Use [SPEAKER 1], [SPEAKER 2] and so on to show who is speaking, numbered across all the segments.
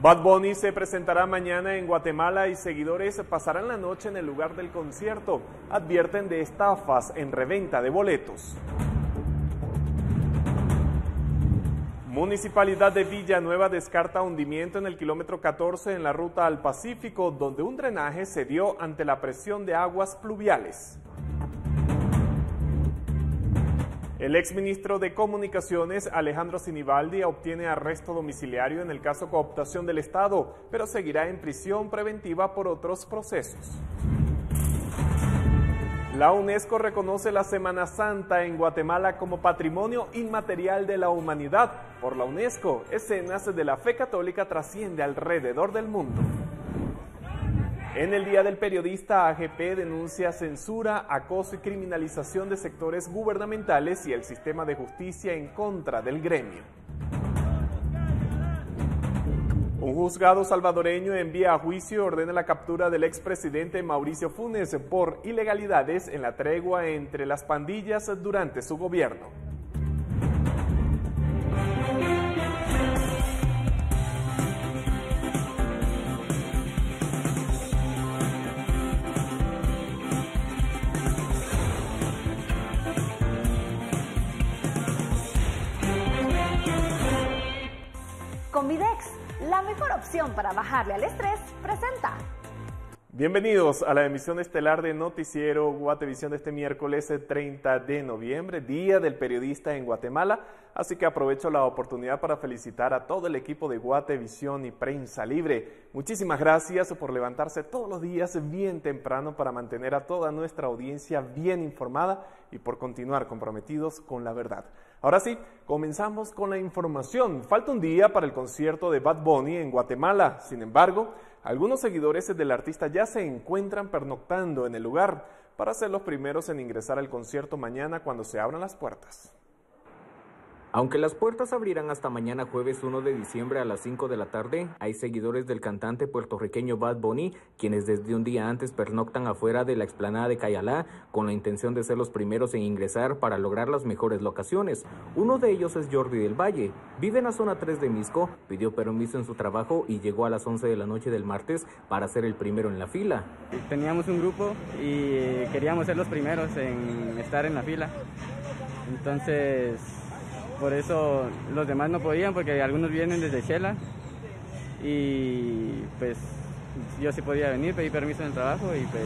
[SPEAKER 1] Bad Bunny se presentará mañana en Guatemala y seguidores pasarán la noche en el lugar del concierto. Advierten de estafas en reventa de boletos. Municipalidad de Villanueva descarta hundimiento en el kilómetro 14 en la ruta al Pacífico, donde un drenaje se dio ante la presión de aguas pluviales. El exministro de Comunicaciones, Alejandro Sinibaldi, obtiene arresto domiciliario en el caso cooptación del Estado, pero seguirá en prisión preventiva por otros procesos. La UNESCO reconoce la Semana Santa en Guatemala como Patrimonio Inmaterial de la Humanidad. Por la UNESCO, escenas de la fe católica trasciende alrededor del mundo. En el Día del Periodista, AGP denuncia censura, acoso y criminalización de sectores gubernamentales y el sistema de justicia en contra del gremio. Un juzgado salvadoreño envía a juicio y ordena la captura del expresidente Mauricio Funes por ilegalidades en la tregua entre las pandillas durante su gobierno.
[SPEAKER 2] Convidex, la mejor opción para bajarle al estrés, presenta.
[SPEAKER 1] Bienvenidos a la emisión estelar de Noticiero Guatevisión de este miércoles 30 de noviembre, Día del Periodista en Guatemala. Así que aprovecho la oportunidad para felicitar a todo el equipo de Guatevisión y Prensa Libre. Muchísimas gracias por levantarse todos los días bien temprano para mantener a toda nuestra audiencia bien informada y por continuar comprometidos con la verdad. Ahora sí, comenzamos con la información. Falta un día para el concierto de Bad Bunny en Guatemala. Sin embargo, algunos seguidores del artista ya se encuentran pernoctando en el lugar para ser los primeros en ingresar al concierto mañana cuando se abran las puertas.
[SPEAKER 3] Aunque las puertas abrirán hasta mañana jueves 1 de diciembre a las 5 de la tarde, hay seguidores del cantante puertorriqueño Bad Bunny, quienes desde un día antes pernoctan afuera de la explanada de Cayalá con la intención de ser los primeros en ingresar para lograr las mejores locaciones. Uno de ellos es Jordi del Valle, vive en la zona 3 de Misco, pidió permiso en su trabajo y llegó a las 11 de la noche del martes para ser el primero en la fila.
[SPEAKER 4] Teníamos un grupo y queríamos ser los primeros en estar en la fila, entonces por eso los demás no podían, porque algunos vienen desde Chela y pues yo sí podía venir, pedí permiso en el trabajo y pues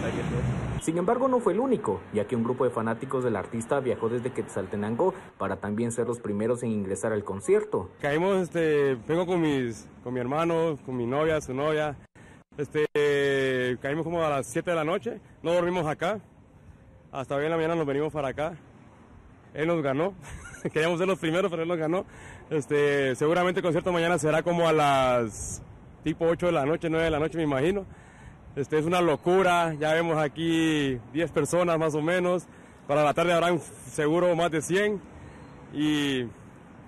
[SPEAKER 4] aquí estoy.
[SPEAKER 3] Sin embargo, no fue el único, ya que un grupo de fanáticos del artista viajó desde Quetzaltenango para también ser los primeros en ingresar al concierto.
[SPEAKER 5] Caímos, vengo con mi hermano, con mi novia, su novia, caímos como a las 7 de la noche, no dormimos acá, hasta hoy en la mañana nos venimos para acá, él nos ganó. Queríamos ser los primeros, pero él nos ganó. Seguramente el concierto mañana será como a las tipo 8 de la noche, 9 de la noche, me imagino. Es una locura, ya vemos aquí 10 personas más o menos. Para la tarde habrán seguro más de 100 y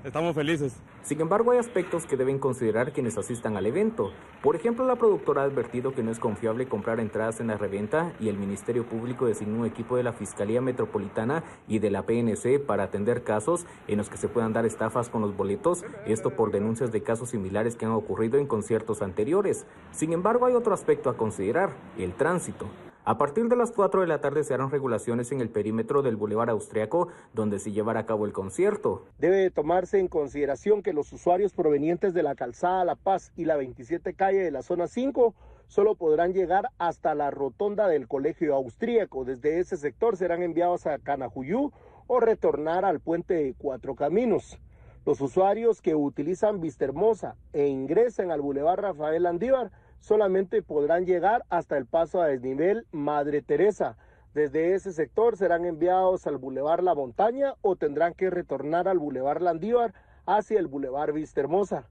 [SPEAKER 5] estamos felices.
[SPEAKER 3] Sin embargo, hay aspectos que deben considerar quienes asistan al evento. Por ejemplo, la productora ha advertido que no es confiable comprar entradas en la reventa y el Ministerio Público designó un equipo de la Fiscalía Metropolitana y de la PNC para atender casos en los que se puedan dar estafas con los boletos, esto por denuncias de casos similares que han ocurrido en conciertos anteriores. Sin embargo, hay otro aspecto a considerar, el tránsito. A partir de las 4 de la tarde se harán regulaciones en el perímetro del Boulevard Austriaco, donde se llevará a cabo el concierto.
[SPEAKER 6] Debe tomarse en consideración que los usuarios provenientes de la Calzada La Paz y la 27 calle de la zona 5 solo podrán llegar hasta la rotonda del Colegio Austríaco. Desde ese sector serán enviados a Canajuyú o retornar al puente de Cuatro Caminos. Los usuarios que utilizan Vistahermosa e ingresan al Boulevard Rafael Landívar solamente podrán llegar hasta el paso a desnivel Madre Teresa. Desde ese sector serán enviados al Boulevard La Montaña o tendrán que retornar al Boulevard Landívar hacia el Boulevard Vistahermosa.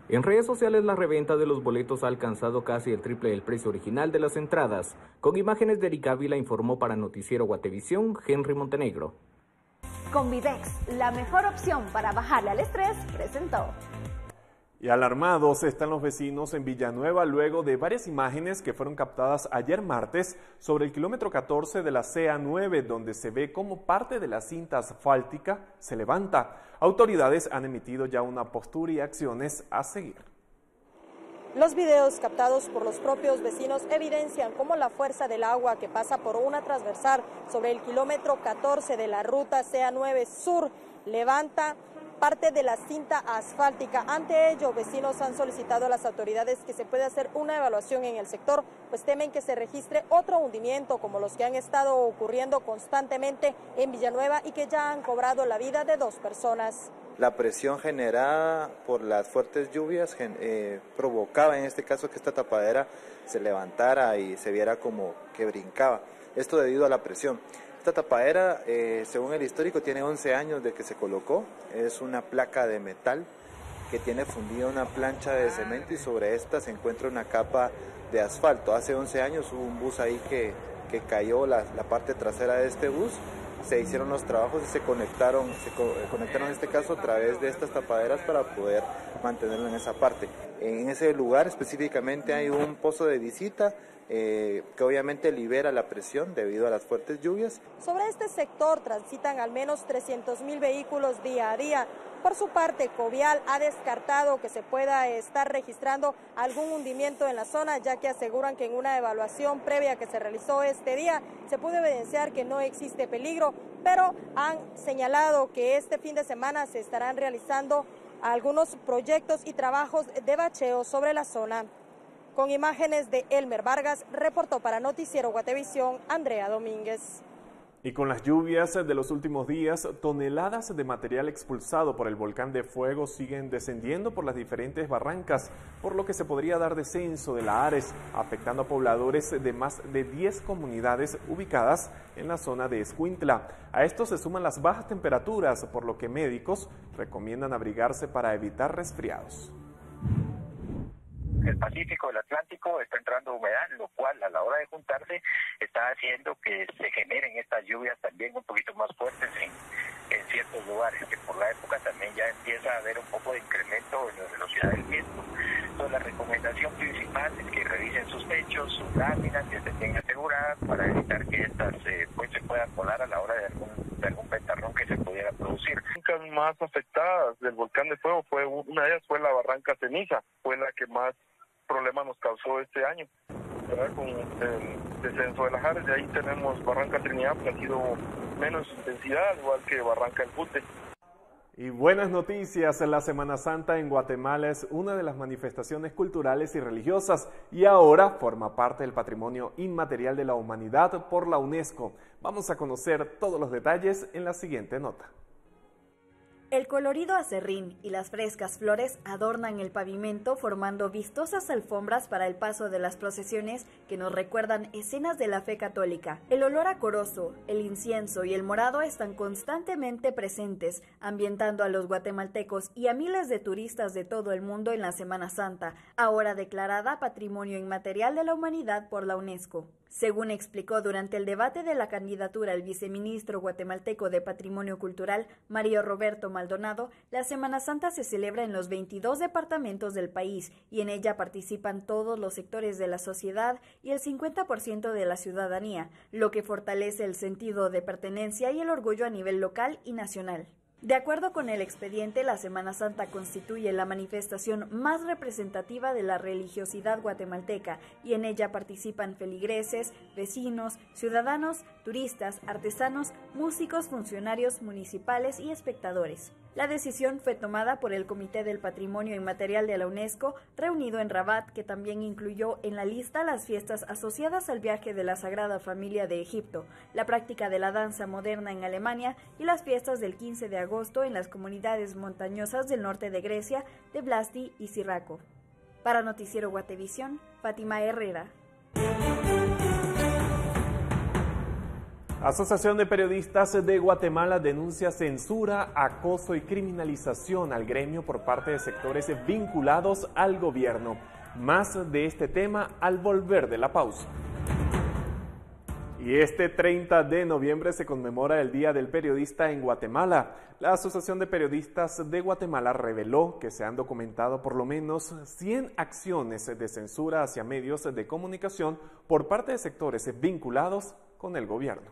[SPEAKER 3] En redes sociales la reventa de los boletos ha alcanzado casi el triple del precio original de las entradas. Con imágenes de Eric Ávila informó para Noticiero Guatevisión, Henry Montenegro.
[SPEAKER 2] Convidex, la mejor opción para bajarle al estrés, presentó.
[SPEAKER 1] Y alarmados están los vecinos en Villanueva luego de varias imágenes que fueron captadas ayer martes sobre el kilómetro 14 de la CA9, donde se ve cómo parte de la cinta asfáltica se levanta. Autoridades han emitido ya una postura y acciones a seguir.
[SPEAKER 7] Los videos captados por los propios vecinos evidencian cómo la fuerza del agua que pasa por una transversal sobre el kilómetro 14 de la ruta CA9 Sur levanta parte de la cinta asfáltica. Ante ello, vecinos han solicitado a las autoridades que se pueda hacer una evaluación en el sector, pues temen que se registre otro hundimiento como los que han estado ocurriendo constantemente en Villanueva y que ya han cobrado la vida de 2 personas.
[SPEAKER 8] La presión generada por las fuertes lluvias provocaba en este caso que esta tapadera se levantara y se viera como que brincaba. Esto debido a la presión. Esta tapadera, según el histórico, tiene 11 años de que se colocó. Es una placa de metal que tiene fundida una plancha de cemento y sobre esta se encuentra una capa de asfalto. Hace 11 años hubo un bus ahí que cayó la parte trasera de este bus. Se hicieron los trabajos y se conectaron en este caso a través de estas tapaderas para poder mantenerlo en esa parte. En ese lugar específicamente hay un pozo de visita que obviamente libera la presión debido a las fuertes lluvias.
[SPEAKER 7] Sobre este sector transitan al menos 300.000 vehículos día a día. Por su parte, Covial ha descartado que se pueda estar registrando algún hundimiento en la zona, ya que aseguran que en una evaluación previa que se realizó este día se pudo evidenciar que no existe peligro, pero han señalado que este fin de semana se estarán realizando algunos proyectos y trabajos de bacheo sobre la zona. Con imágenes de Elmer Vargas, reportó para Noticiero Guatevisión, Andrea Domínguez.
[SPEAKER 1] Y con las lluvias de los últimos días, toneladas de material expulsado por el volcán de fuego siguen descendiendo por las diferentes barrancas, por lo que se podría dar descenso de la Ares, afectando a pobladores de más de 10 comunidades ubicadas en la zona de Escuintla. A esto se suman las bajas temperaturas, por lo que médicos recomiendan abrigarse para evitar resfriados.
[SPEAKER 9] El Pacífico, el Atlántico está entrando humedad, lo cual a la hora de juntarse está haciendo que se generen estas lluvias también un poquito más fuertes en ciertos lugares, que por la época también ya empieza a haber un poco de incremento en la velocidad del viento. Entonces la recomendación principal es que revisen sus techos, sus láminas, que se tengan aseguradas para evitar que estas pues se puedan colar a la hora de algún ventarrón que se pudiera producir.
[SPEAKER 10] Las más afectadas del volcán de fuego una de ellas fue la Barranca Ceniza, fue la que más problemas nos causó este año, ¿verdad? Con el descenso de las Ares. De ahí tenemos Barranca Trinidad, que ha sido menos intensidad, al igual que Barranca El Jute.
[SPEAKER 1] Y buenas noticias, la Semana Santa en Guatemala es una de las manifestaciones culturales y religiosas y ahora forma parte del Patrimonio Inmaterial de la Humanidad por la UNESCO. Vamos a conocer todos los detalles en la siguiente nota.
[SPEAKER 2] El colorido acerrín y las frescas flores adornan el pavimento formando vistosas alfombras para el paso de las procesiones que nos recuerdan escenas de la fe católica. El olor a corozo, el incienso y el morado están constantemente presentes, ambientando a los guatemaltecos y a miles de turistas de todo el mundo en la Semana Santa, ahora declarada Patrimonio Inmaterial de la Humanidad por la UNESCO. Según explicó durante el debate de la candidatura el viceministro guatemalteco de Patrimonio Cultural, Mario Roberto Maldonado, la Semana Santa se celebra en los 22 departamentos del país y en ella participan todos los sectores de la sociedad y el 50% de la ciudadanía, lo que fortalece el sentido de pertenencia y el orgullo a nivel local y nacional. De acuerdo con el expediente, la Semana Santa constituye la manifestación más representativa de la religiosidad guatemalteca y en ella participan feligreses, vecinos, ciudadanos, turistas, artesanos, músicos, funcionarios municipales y espectadores. La decisión fue tomada por el Comité del Patrimonio Inmaterial de la UNESCO, reunido en Rabat, que también incluyó en la lista las fiestas asociadas al viaje de la Sagrada Familia de Egipto, la práctica de la danza moderna en Alemania y las fiestas del 15 de agosto en las comunidades montañosas del norte de Grecia, de Blasti y Sirraco. Para Noticiero Guatevisión, Fátima Herrera.
[SPEAKER 1] Asociación de Periodistas de Guatemala denuncia censura, acoso y criminalización al gremio por parte de sectores vinculados al gobierno. Más de este tema al volver de la pausa. Y este 30 de noviembre se conmemora el Día del Periodista en Guatemala. La Asociación de Periodistas de Guatemala reveló que se han documentado por lo menos 100 acciones de censura hacia medios de comunicación por parte de sectores vinculados con el gobierno.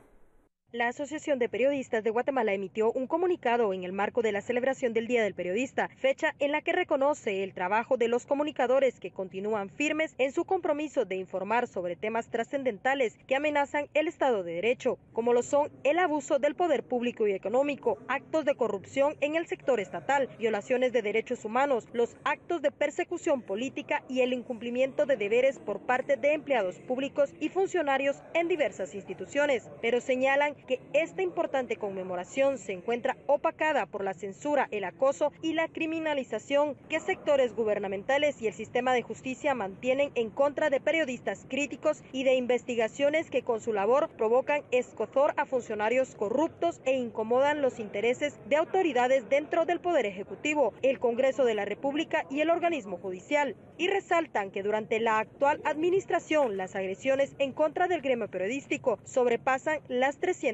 [SPEAKER 11] La Asociación de Periodistas de Guatemala emitió un comunicado en el marco de la celebración del Día del Periodista, fecha en la que reconoce el trabajo de los comunicadores que continúan firmes en su compromiso de informar sobre temas trascendentales que amenazan el Estado de Derecho, como lo son el abuso del poder público y económico, actos de corrupción en el sector estatal, violaciones de derechos humanos, los actos de persecución política y el incumplimiento de deberes por parte de empleados públicos y funcionarios en diversas instituciones, pero señalan que esta importante conmemoración se encuentra opacada por la censura, el acoso y la criminalización que sectores gubernamentales y el sistema de justicia mantienen en contra de periodistas críticos y de investigaciones que con su labor provocan escozor a funcionarios corruptos e incomodan los intereses de autoridades dentro del Poder Ejecutivo, el Congreso de la República y el organismo judicial. Y resaltan que durante la actual administración las agresiones en contra del gremio periodístico sobrepasan las 375.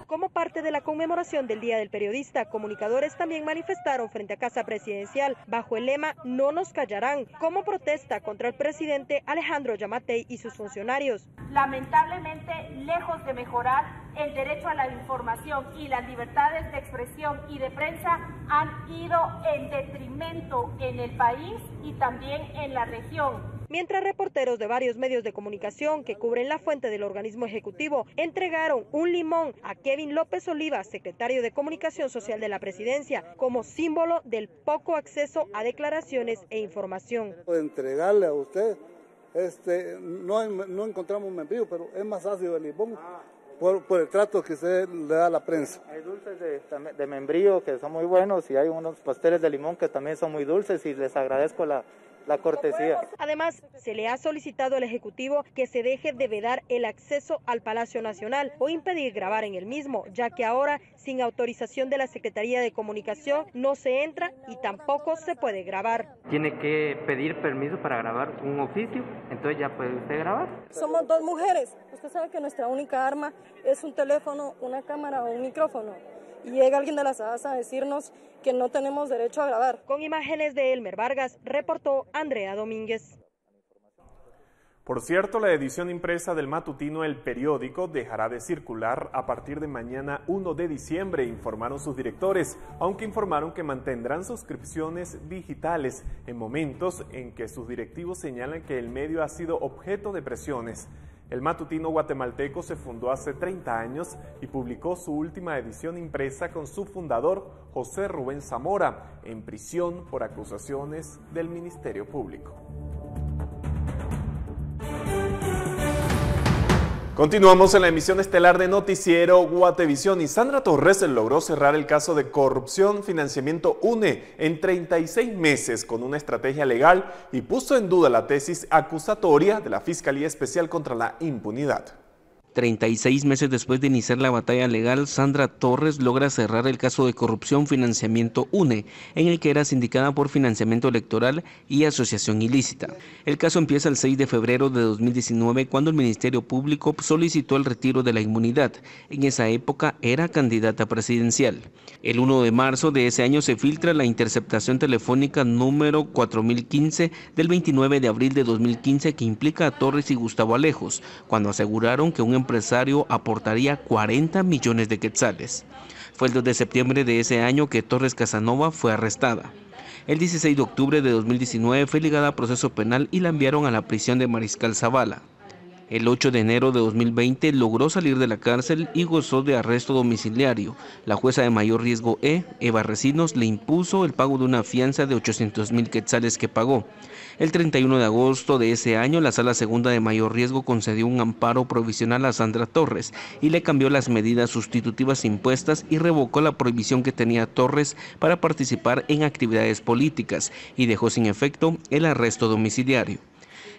[SPEAKER 11] Como parte de la conmemoración del Día del Periodista, comunicadores también manifestaron frente a Casa Presidencial bajo el lema "No nos callarán", como protesta contra el presidente Alejandro Yamatei y sus funcionarios.
[SPEAKER 12] Lamentablemente, lejos de mejorar, el derecho a la información y las libertades de expresión y de prensa han ido en detrimento en el país y también en la región.
[SPEAKER 11] Mientras reporteros de varios medios de comunicación que cubren la fuente del organismo ejecutivo entregaron un limón a Kevin López Oliva, secretario de Comunicación Social de la Presidencia, como símbolo del poco acceso a declaraciones e información.
[SPEAKER 13] Entregarle a usted, no encontramos membrillo, pero es más ácido el limón por el trato que usted le da a la prensa.
[SPEAKER 14] Hay dulces de membrillo que son muy buenos y hay unos pasteles de limón que también son muy dulces y les agradezco la cortesía.
[SPEAKER 11] Además, se le ha solicitado al Ejecutivo que se deje de vedar el acceso al Palacio Nacional o impedir grabar en el mismo, ya que ahora, sin autorización de la Secretaría de Comunicación, no se entra y tampoco se puede grabar.
[SPEAKER 15] Tiene que pedir permiso para grabar un oficio, entonces ya puede usted grabar.
[SPEAKER 7] Somos dos mujeres. Usted sabe que nuestra única arma es un teléfono, una cámara o un micrófono. Y llega alguien de la SAS a decirnos que no tenemos derecho a grabar.
[SPEAKER 11] Con imágenes de Elmer Vargas, reportó Andrea Domínguez.
[SPEAKER 1] Por cierto, la edición impresa del matutino El Periódico dejará de circular a partir de mañana 1 de diciembre, informaron sus directores, aunque informaron que mantendrán suscripciones digitales en momentos en que sus directivos señalan que el medio ha sido objeto de presiones. El matutino guatemalteco se fundó hace 30 años y publicó su última edición impresa con su fundador, José Rubén Zamora, en prisión por acusaciones del Ministerio Público. Continuamos en la emisión estelar de Noticiero Guatevisión y Sandra Torres logró cerrar el caso de corrupción Financiamiento UNE en 36 meses con una estrategia legal y puso en duda la tesis acusatoria de la Fiscalía Especial contra la Impunidad.
[SPEAKER 16] 36 meses después de iniciar la batalla legal, Sandra Torres logra cerrar el caso de corrupción Financiamiento UNE, en el que era sindicada por financiamiento electoral y asociación ilícita. El caso empieza el 6 de febrero de 2019, cuando el Ministerio Público solicitó el retiro de la inmunidad. En esa época era candidata presidencial. El 1 de marzo de ese año se filtra la interceptación telefónica número 4015 del 29 de abril de 2015 que implica a Torres y Gustavo Alejos, cuando aseguraron que un empresario aportaría 40 millones de quetzales. Fue el 2 de septiembre de ese año que Torres Casanova fue arrestada. El 16 de octubre de 2019 fue ligada a proceso penal y la enviaron a la prisión de Mariscal Zavala. El 8 de enero de 2020 logró salir de la cárcel y gozó de arresto domiciliario. La jueza de mayor riesgo Eva Recinos, le impuso el pago de una fianza de 800,000 quetzales que pagó. El 31 de agosto de ese año, la Sala Segunda de Mayor Riesgo concedió un amparo provisional a Sandra Torres y le cambió las medidas sustitutivas impuestas y revocó la prohibición que tenía Torres para participar en actividades políticas y dejó sin efecto el arresto domiciliario.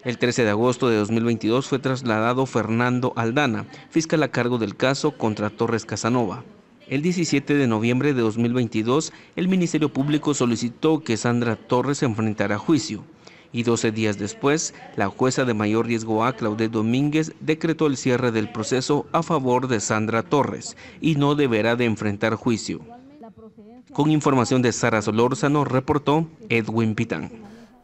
[SPEAKER 16] El 13 de agosto de 2022 fue trasladado Fernando Aldana, fiscal a cargo del caso contra Torres Casanova. El 17 de noviembre de 2022, el Ministerio Público solicitó que Sandra Torres se enfrentara a juicio. Y 12 días después, la jueza de mayor riesgo Claudette Domínguez decretó el cierre del proceso a favor de Sandra Torres y no deberá de enfrentar juicio. Con información de Sara Solórzano, reportó Edwin Pitán.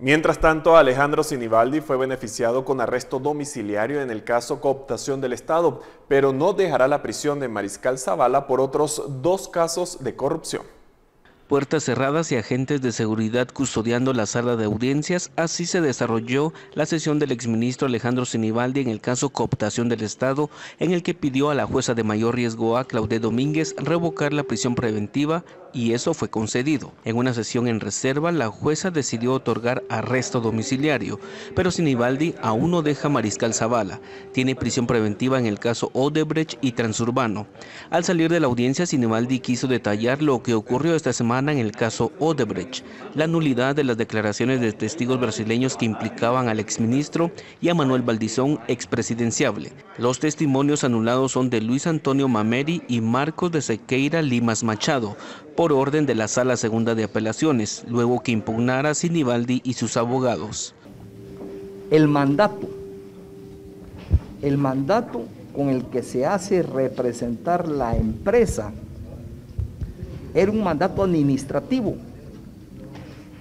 [SPEAKER 1] Mientras tanto, Alejandro Sinibaldi fue beneficiado con arresto domiciliario en el caso cooptación del Estado, pero no dejará la prisión de Mariscal Zavala por otros 2 casos de corrupción.
[SPEAKER 16] Puertas cerradas y agentes de seguridad custodiando la sala de audiencias, así se desarrolló la sesión del exministro Alejandro Sinibaldi en el caso cooptación del Estado, en el que pidió a la jueza de mayor riesgo A, Claudette Domínguez, revocar la prisión preventiva, y eso fue concedido. En una sesión en reserva, la jueza decidió otorgar arresto domiciliario, pero Sinibaldi aún no deja Mariscal Zavala. Tiene prisión preventiva en el caso Odebrecht y Transurbano. Al salir de la audiencia, Sinibaldi quiso detallar lo que ocurrió esta semana en el caso Odebrecht, la nulidad de las declaraciones de testigos brasileños que implicaban al exministro y a Manuel Valdizón, expresidenciable. Los testimonios anulados son de Luis Antonio Mameri y Marcos de Sequeira Limas Machado, por orden de la Sala Segunda de Apelaciones, luego que impugnara Sinibaldi y sus abogados.
[SPEAKER 17] El mandato con el que se hace representar la empresa era un mandato administrativo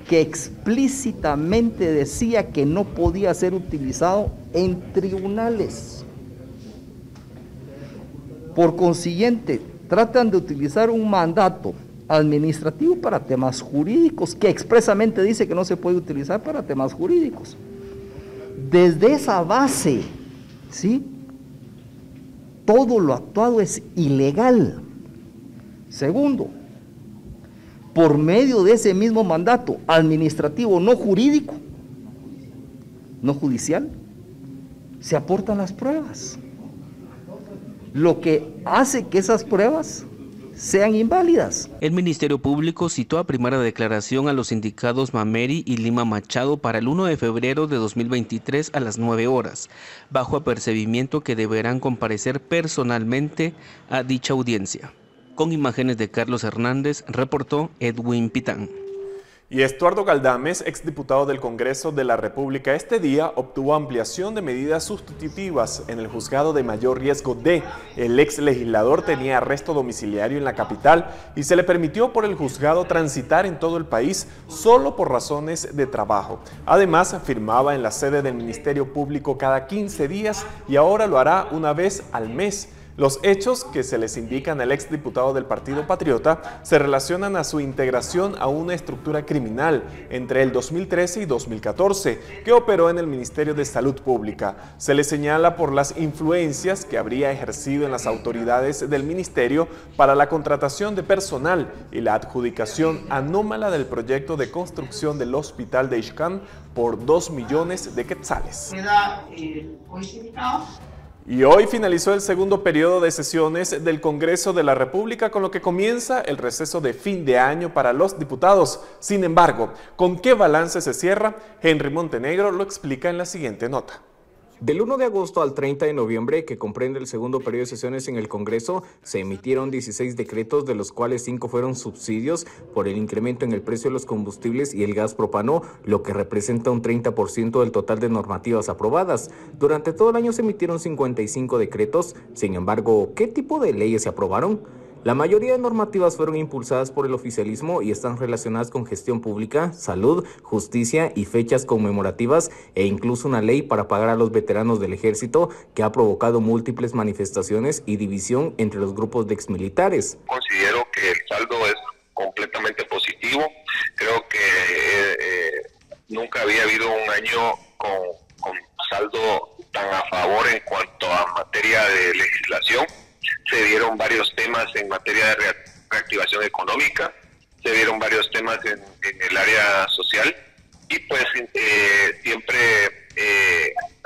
[SPEAKER 17] que explícitamente decía que no podía ser utilizado en tribunales. Por consiguiente, tratan de utilizar un mandato administrativo para temas jurídicos, que expresamente dice que no se puede utilizar para temas jurídicos. Desde esa base, ¿sí?, todo lo actuado es ilegal. Segundo, por medio de ese mismo mandato administrativo, no jurídico, no judicial, se aportan las pruebas, lo que hace que esas pruebas sean inválidas.
[SPEAKER 16] El Ministerio Público citó a primera declaración a los indicados Mameri y Lima Machado para el 1 de febrero de 2023 a las 9 horas, bajo apercibimiento que deberán comparecer personalmente a dicha audiencia. Con imágenes de Carlos Hernández, reportó Edwin Pitán.
[SPEAKER 1] Y Estuardo Galdames, exdiputado del Congreso de la República, este día obtuvo ampliación de medidas sustitutivas en el juzgado de mayor riesgo D. El ex legislador tenía arresto domiciliario en la capital y se le permitió por el juzgado transitar en todo el país solo por razones de trabajo. Además, firmaba en la sede del Ministerio Público cada 15 días y ahora lo hará una vez al mes. Los hechos que se les indican al exdiputado del Partido Patriota se relacionan a su integración a una estructura criminal entre el 2013 y 2014 que operó en el Ministerio de Salud Pública. Se le señala por las influencias que habría ejercido en las autoridades del ministerio para la contratación de personal y la adjudicación anómala del proyecto de construcción del hospital de Ixcán por 2 millones de quetzales. Y hoy finalizó el segundo periodo de sesiones del Congreso de la República, con lo que comienza el receso de fin de año para los diputados. Sin embargo, ¿con qué balance se cierra? Henry Montenegro lo explica en la siguiente nota.
[SPEAKER 3] Del 1 de agosto al 30 de noviembre, que comprende el segundo periodo de sesiones en el Congreso, se emitieron 16 decretos, de los cuales 5 fueron subsidios por el incremento en el precio de los combustibles y el gas propano, lo que representa un 30% del total de normativas aprobadas. Durante todo el año se emitieron 55 decretos. Sin embargo, ¿qué tipo de leyes se aprobaron? La mayoría de normativas fueron impulsadas por el oficialismo y están relacionadas con gestión pública, salud, justicia y fechas conmemorativas, e incluso una ley para pagar a los veteranos del ejército, que ha provocado múltiples manifestaciones y división entre los grupos de exmilitares.
[SPEAKER 18] Considero que el saldo es completamente positivo. Creo que nunca había habido un año con saldo tan a favor en cuanto a materia de legislación. Se dieron varios temas en materia de reactivación económica, se dieron varios temas en el área social y pues siempre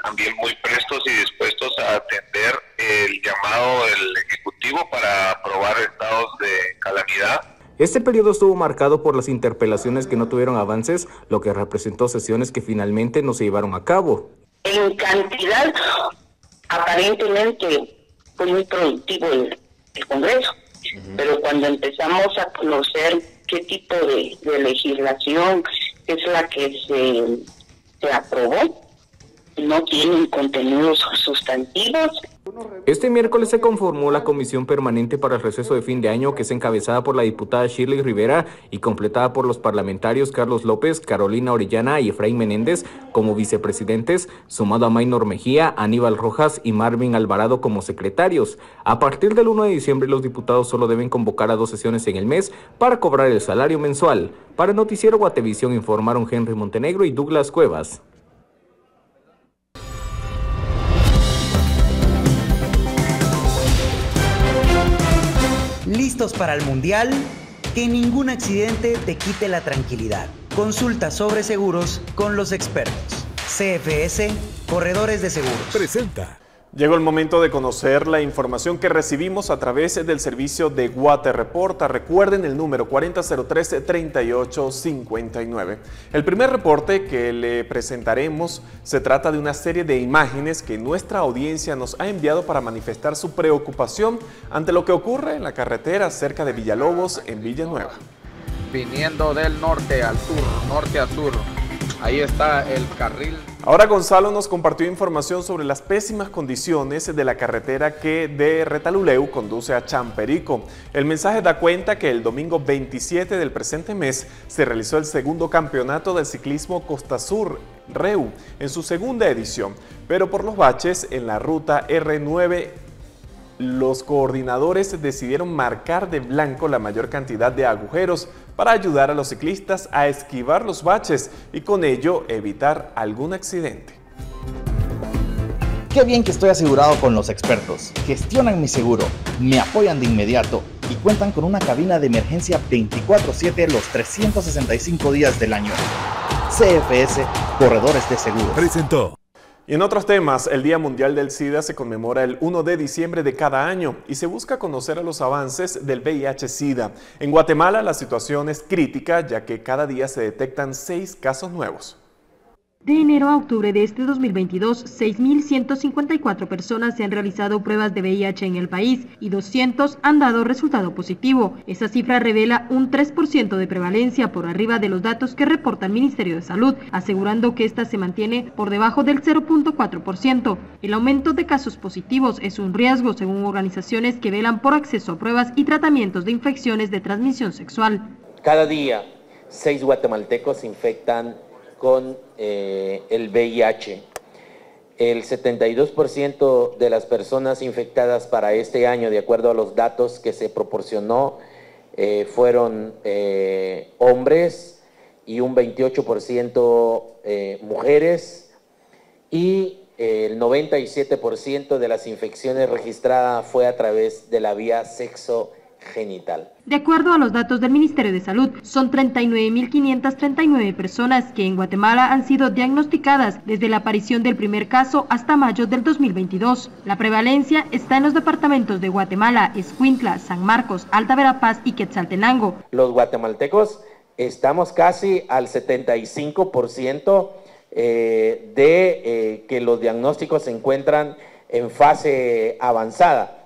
[SPEAKER 18] también muy prestos y dispuestos a atender el llamado del Ejecutivo para aprobar estados de calamidad.
[SPEAKER 3] Este periodo estuvo marcado por las interpelaciones que no tuvieron avances, lo que representó sesiones que finalmente no se llevaron a cabo.
[SPEAKER 19] En cantidad, aparentemente fue muy productivo el Congreso, pero cuando empezamos a conocer qué tipo de legislación es la que se aprobó, no tienen contenidos sustantivos.
[SPEAKER 3] Este miércoles se conformó la Comisión Permanente para el Receso de Fin de Año, que es encabezada por la diputada Shirley Rivera y completada por los parlamentarios Carlos López, Carolina Orellana y Efraín Menéndez como vicepresidentes, sumado a Maynor Mejía, Aníbal Rojas y Marvin Alvarado como secretarios. A partir del 1 de diciembre, los diputados solo deben convocar a 2 sesiones en el mes para cobrar el salario mensual. Para el noticiero Guatevisión informaron Henry Montenegro y Douglas Cuevas.
[SPEAKER 20] ¿Listos para el Mundial? Que ningún accidente te quite la tranquilidad. Consulta sobre seguros con los expertos. CFS, Corredores de Seguros.
[SPEAKER 1] Presenta. Llegó el momento de conocer la información que recibimos a través del servicio de Guate Reporta. Recuerden el número 4003-3859. El primer reporte que le presentaremos se trata de una serie de imágenes que nuestra audiencia nos ha enviado para manifestar su preocupación ante lo que ocurre en la carretera cerca de Villalobos, en Villanueva.
[SPEAKER 21] Viniendo del norte al sur, norte a sur, ahí está el carril.
[SPEAKER 1] Ahora Gonzalo nos compartió información sobre las pésimas condiciones de la carretera que de Retaluleu conduce a Champerico. El mensaje da cuenta que el domingo 27 del presente mes se realizó el segundo campeonato del ciclismo Costa Sur REU en su segunda edición, pero por los baches en la ruta R9 los coordinadores decidieron marcar de blanco la mayor cantidad de agujeros para ayudar a los ciclistas a esquivar los baches y con ello evitar algún accidente.
[SPEAKER 22] Qué bien que estoy asegurado con los expertos. Gestionan mi seguro, me apoyan de inmediato y cuentan con una cabina de emergencia 24/7 los 365 días del año. CFS, Corredores de Seguros.
[SPEAKER 1] Presentó. Y en otros temas, el Día Mundial del SIDA se conmemora el 1 de diciembre de cada año y se busca conocer los avances del VIH-Sida. En Guatemala la situación es crítica ya que cada día se detectan 6 casos nuevos.
[SPEAKER 11] De enero a octubre de este 2022, 6.154 personas se han realizado pruebas de VIH en el país y 200 han dado resultado positivo. Esa cifra revela un 3% de prevalencia por arriba de los datos que reporta el Ministerio de Salud, asegurando que esta se mantiene por debajo del 0.4%. El aumento de casos positivos es un riesgo según organizaciones que velan por acceso a pruebas y tratamientos de infecciones de transmisión sexual.
[SPEAKER 23] Cada día, 6 guatemaltecos se infectan con el VIH. El 72% de las personas infectadas para este año, de acuerdo a los datos que se proporcionó, fueron hombres y un 28% mujeres, y el 97% de las infecciones registradas fue a través de la vía sexogenital.
[SPEAKER 11] De acuerdo a los datos del Ministerio de Salud, son 39.539 personas que en Guatemala han sido diagnosticadas desde la aparición del primer caso hasta mayo del 2022. La prevalencia está en los departamentos de Guatemala, Escuintla, San Marcos, Alta Verapaz y Quetzaltenango.
[SPEAKER 23] Los guatemaltecos estamos casi al 75% de que los diagnósticos se encuentran en fase avanzada.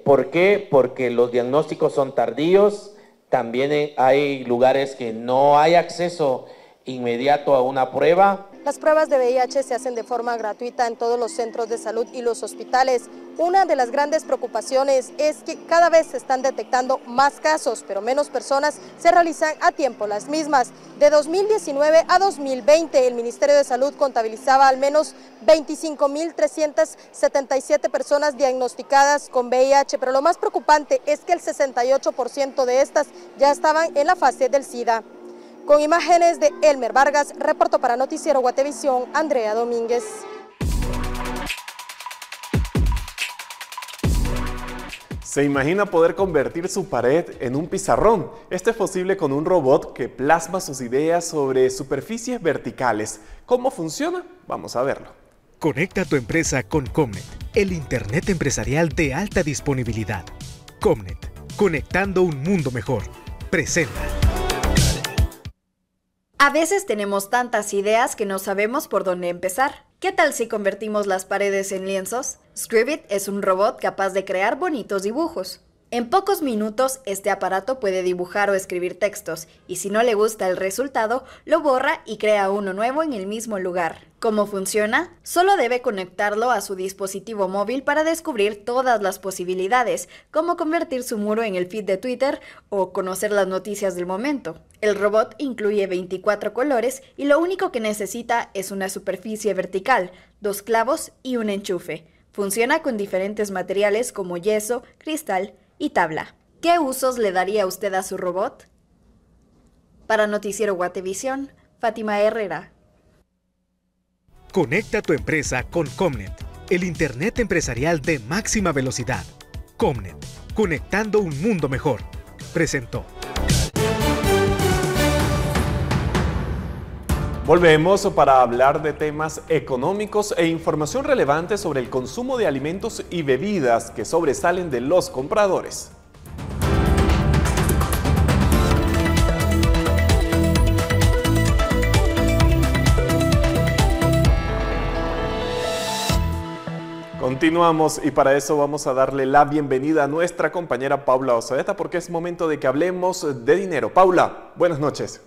[SPEAKER 23] ¿Por qué? Porque los diagnósticos son tardíos, también hay lugares que no hay acceso inmediato a una prueba.
[SPEAKER 7] Las pruebas de VIH se hacen de forma gratuita en todos los centros de salud y los hospitales. Una de las grandes preocupaciones es que cada vez se están detectando más casos, pero menos personas se realizan a tiempo las mismas. De 2019 a 2020, el Ministerio de Salud contabilizaba al menos 25.377 personas diagnosticadas con VIH, pero lo más preocupante es que el 68% de estas ya estaban en la fase del SIDA. Con imágenes de Elmer Vargas, reportó para Noticiero Guatevisión, Andrea Domínguez.
[SPEAKER 1] ¿Se imagina poder convertir su pared en un pizarrón? Esto es posible con un robot que plasma sus ideas sobre superficies verticales. ¿Cómo funciona? Vamos a verlo.
[SPEAKER 24] Conecta tu empresa con Comnet, el Internet empresarial de alta disponibilidad. Comnet, conectando un mundo mejor. Presenta.
[SPEAKER 2] A veces tenemos tantas ideas que no sabemos por dónde empezar. ¿Qué tal si convertimos las paredes en lienzos? Scribit es un robot capaz de crear bonitos dibujos. En pocos minutos, este aparato puede dibujar o escribir textos, y si no le gusta el resultado, lo borra y crea uno nuevo en el mismo lugar. ¿Cómo funciona? Solo debe conectarlo a su dispositivo móvil para descubrir todas las posibilidades, como convertir su muro en el feed de Twitter o conocer las noticias del momento. El robot incluye 24 colores y lo único que necesita es una superficie vertical, 2 clavos y un enchufe. Funciona con diferentes materiales como yeso, cristal y tabla. ¿Qué usos le daría usted a su robot? Para Noticiero Guatevisión, Fátima Herrera.
[SPEAKER 24] Conecta tu empresa con Comnet, el Internet empresarial de máxima velocidad. Comnet, conectando un mundo mejor. Presentó.
[SPEAKER 1] Volvemos para hablar de temas económicos e información relevante sobre el consumo de alimentos y bebidas que sobresalen de los compradores. Continuamos y para eso vamos a darle la bienvenida a nuestra compañera Paula Osaeta porque es momento de que hablemos de dinero. Paula, buenas noches.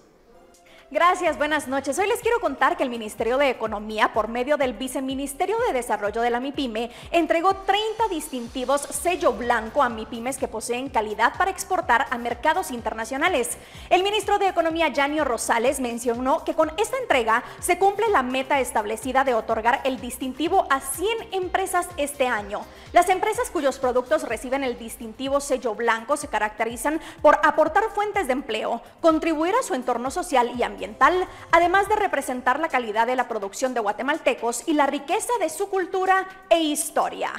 [SPEAKER 4] Gracias, buenas noches. Hoy les quiero contar que el Ministerio de Economía, por medio del Viceministerio de Desarrollo de la MIPYME, entregó 30 distintivos sello blanco a MIPYMES que poseen calidad para exportar a mercados internacionales. El ministro de Economía, Yanio Rosales, mencionó que con esta entrega se cumple la meta establecida de otorgar el distintivo a 100 empresas este año. Las empresas cuyos productos reciben el distintivo sello blanco se caracterizan por aportar fuentes de empleo, contribuir a su entorno social y ambiental, además de representar la calidad de la producción de guatemaltecos y la riqueza de su cultura e historia.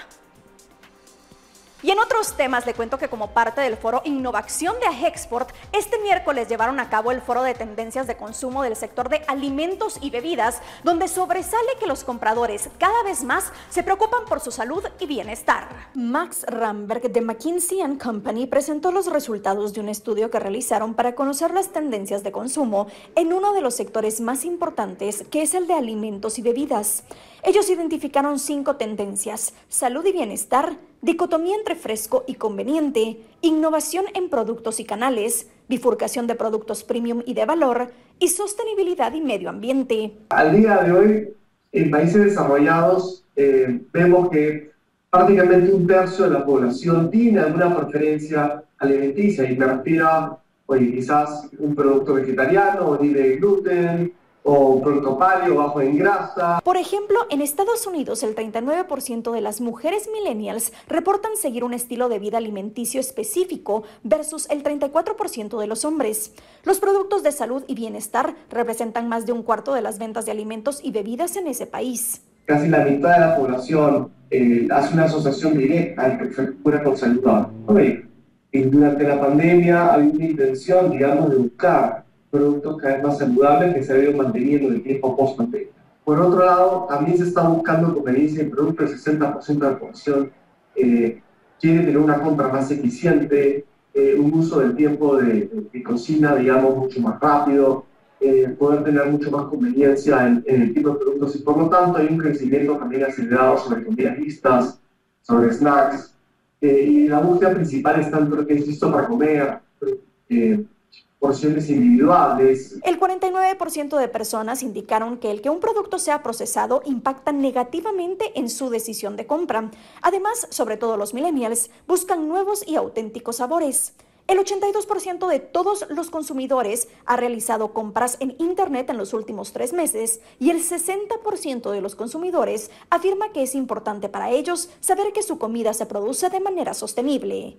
[SPEAKER 4] Y en otros temas le cuento que como parte del foro Innovación de Agexport, este miércoles llevaron a cabo el foro de tendencias de consumo del sector de alimentos y bebidas, donde sobresale que los compradores cada vez más se preocupan por su salud y bienestar. Max Ramberg de McKinsey & Company presentó los resultados de un estudio que realizaron para conocer las tendencias de consumo en uno de los sectores más importantes, que es el de alimentos y bebidas. Ellos identificaron 5 tendencias: salud y bienestar, dicotomía entre fresco y conveniente, innovación en productos y canales, bifurcación de productos premium y de valor, y sostenibilidad y medio ambiente.
[SPEAKER 5] Al día de hoy, en países desarrollados, vemos que prácticamente 1/3 de la población tiene alguna preferencia alimenticia, y me refiero a, quizás un producto vegetariano o libre de gluten, o un producto paleo bajo en grasa.
[SPEAKER 4] Por ejemplo, en Estados Unidos el 39% de las mujeres millennials reportan seguir un estilo de vida alimenticio específico versus el 34% de los hombres. Los productos de salud y bienestar representan más de 1/4 de las ventas de alimentos y bebidas en ese país.
[SPEAKER 5] Casi la mitad de la población hace una asociación directa entre frescura con saludable. Durante la pandemia hay una intención, digamos, de buscar productos cada vez más saludables que se han ido manteniendo en el tiempo post-pandemia. Por otro lado, también se está buscando conveniencia en productos. El 60% de la población quiere tener una compra más eficiente, un uso del tiempo de cocina, digamos, mucho más rápido, poder tener mucho más conveniencia en el tipo de productos, y por lo tanto hay un crecimiento también acelerado sobre comidas listas, sobre snacks, y la búsqueda principal está en lo que es listo para comer, porciones individuales.
[SPEAKER 4] El 49% de personas indicaron que el que un producto sea procesado impacta negativamente en su decisión de compra. Además, sobre todo los millennials, buscan nuevos y auténticos sabores. El 82% de todos los consumidores ha realizado compras en Internet en los últimos 3 meses, y el 60% de los consumidores afirma que es importante para ellos saber que su comida se produce de manera sostenible.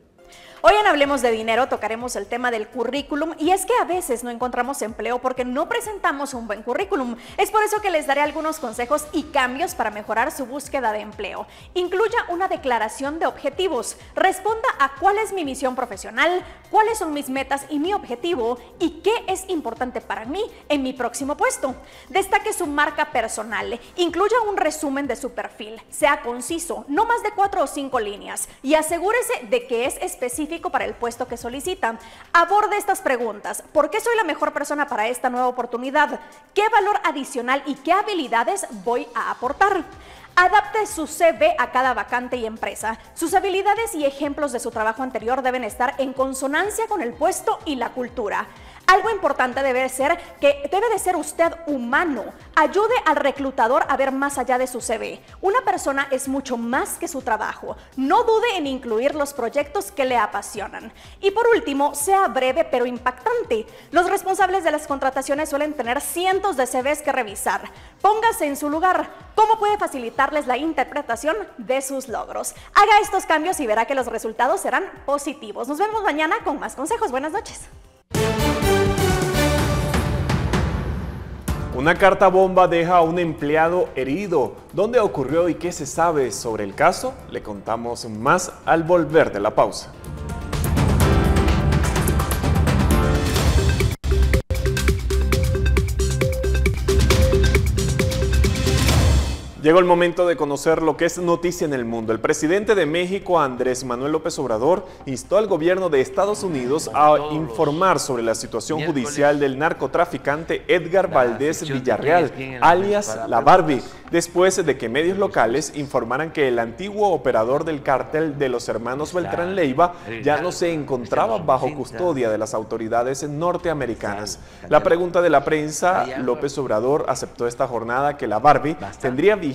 [SPEAKER 4] Hoy en Hablemos de Dinero tocaremos el tema del currículum, y es que a veces no encontramos empleo porque no presentamos un buen currículum. Es por eso que les daré algunos consejos y cambios para mejorar su búsqueda de empleo. Incluya una declaración de objetivos, responda a cuál es mi misión profesional, cuáles son mis metas y mi objetivo, y qué es importante para mí en mi próximo puesto. Destaque su marca personal, incluya un resumen de su perfil, sea conciso, no más de 4 o 5 líneas, y asegúrese de que es específico para el puesto que solicita. Aborde estas preguntas: ¿por qué soy la mejor persona para esta nueva oportunidad? ¿Qué valor adicional y qué habilidades voy a aportar? Adapte su CV a cada vacante y empresa. Sus habilidades y ejemplos de su trabajo anterior deben estar en consonancia con el puesto y la cultura. Algo importante debe de ser usted humano. Ayude al reclutador a ver más allá de su CV. Una persona es mucho más que su trabajo. No dude en incluir los proyectos que le apasionan. Y por último, sea breve pero impactante. Los responsables de las contrataciones suelen tener cientos de CVs que revisar. Póngase en su lugar. ¿Cómo puede facilitarles la interpretación de sus logros? Haga estos cambios y verá que los resultados serán positivos. Nos vemos mañana con más consejos. Buenas noches.
[SPEAKER 1] Una carta bomba deja a un empleado herido. ¿Dónde ocurrió y qué se sabe sobre el caso? Le contamos más al volver de la pausa. Llegó el momento de conocer lo que es noticia en el mundo. El presidente de México, Andrés Manuel López Obrador, instó al gobierno de Estados Unidos a informar sobre la situación judicial del narcotraficante Edgar Valdés Villarreal, alias La Barbie, después de que medios locales informaran que el antiguo operador del cártel de los hermanos Beltrán Leiva ya no se encontraba bajo custodia de las autoridades norteamericanas. La pregunta de la prensa, López Obrador aceptó esta jornada que La Barbie tendría vigentes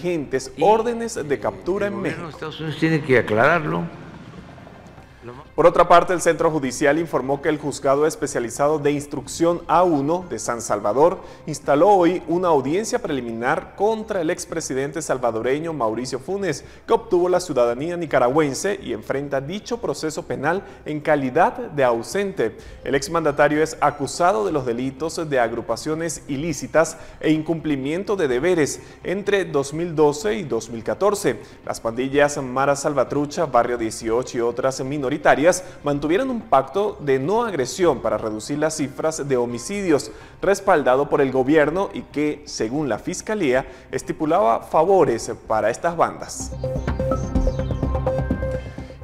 [SPEAKER 1] órdenes de captura en México.
[SPEAKER 6] Estados Unidos tiene que aclararlo.
[SPEAKER 1] Por otra parte, el Centro Judicial informó que el Juzgado Especializado de Instrucción A1 de San Salvador instaló hoy una audiencia preliminar contra el expresidente salvadoreño Mauricio Funes, que obtuvo la ciudadanía nicaragüense y enfrenta dicho proceso penal en calidad de ausente. El exmandatario es acusado de los delitos de agrupaciones ilícitas e incumplimiento de deberes entre 2012 y 2014. Las pandillas Mara Salvatrucha, Barrio 18 y otras minoritarias mantuvieron un pacto de no agresión para reducir las cifras de homicidios, respaldado por el gobierno y que, según la Fiscalía, estipulaba favores para estas bandas.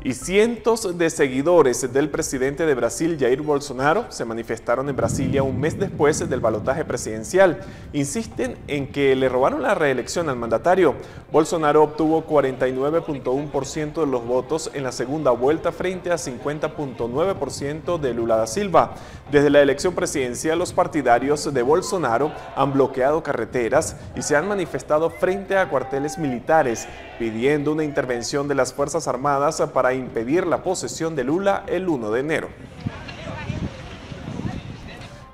[SPEAKER 1] Y cientos de seguidores del presidente de Brasil, Jair Bolsonaro, se manifestaron en Brasilia un mes después del balotaje presidencial. Insisten en que le robaron la reelección al mandatario. Bolsonaro obtuvo 49.1% de los votos en la segunda vuelta frente a 50.9% de Lula da Silva. Desde la elección presidencial, los partidarios de Bolsonaro han bloqueado carreteras y se han manifestado frente a cuarteles militares, pidiendo una intervención de las Fuerzas Armadas para impedir la posesión de Lula el 1 de enero.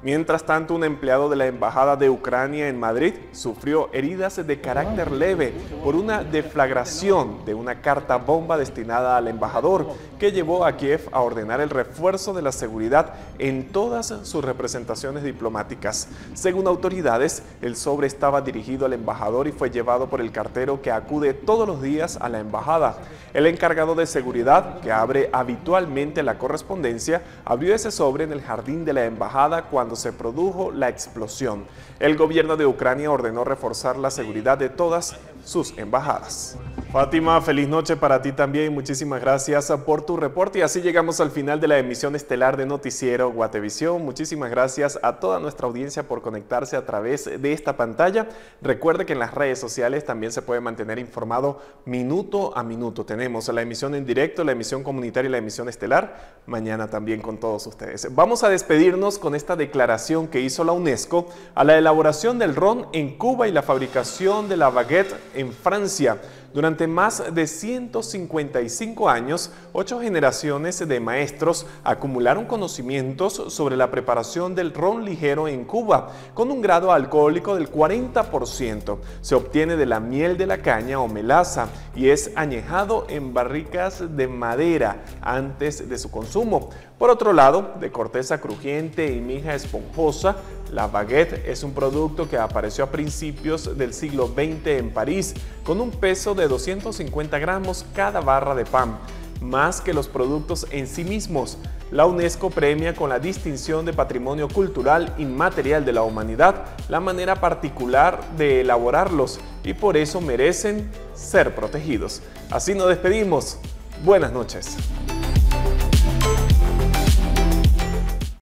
[SPEAKER 1] Mientras tanto, un empleado de la Embajada de Ucrania en Madrid sufrió heridas de carácter leve por una deflagración de una carta bomba destinada al embajador, que llevó a Kiev a ordenar el refuerzo de la seguridad en todas sus representaciones diplomáticas. Según autoridades, el sobre estaba dirigido al embajador y fue llevado por el cartero que acude todos los días a la embajada. El encargado de seguridad, que abre habitualmente la correspondencia, abrió ese sobre en el jardín de la embajada cuando se produjo la explosión. El gobierno de Ucrania ordenó reforzar la seguridad de todas sus embajadas. Fátima, feliz noche para ti también. Muchísimas gracias por tu reporte. Y así llegamos al final de la emisión estelar de Noticiero Guatevisión. Muchísimas gracias a toda nuestra audiencia por conectarse a través de esta pantalla. Recuerde que en las redes sociales también se puede mantener informado minuto a minuto. Tenemos la emisión en directo, la emisión comunitaria y la emisión estelar. Mañana también con todos ustedes. Vamos a despedirnos con esta declaración que hizo la UNESCO a la elaboración del ron en Cuba y la fabricación de la baguette en Francia. Durante más de 155 años, 8 generaciones de maestros acumularon conocimientos sobre la preparación del ron ligero en Cuba, con un grado alcohólico del 40%. Se obtiene de la miel de la caña o melaza y es añejado en barricas de madera antes de su consumo. Por otro lado, de corteza crujiente y mija esponjosa, la baguette es un producto que apareció a principios del siglo XX en París, con un peso de 250 gramos cada barra de pan, más que los productos en sí mismos. La UNESCO premia con la distinción de Patrimonio Cultural Inmaterial de la Humanidad la manera particular de elaborarlos y por eso merecen ser protegidos. Así nos despedimos. Buenas noches.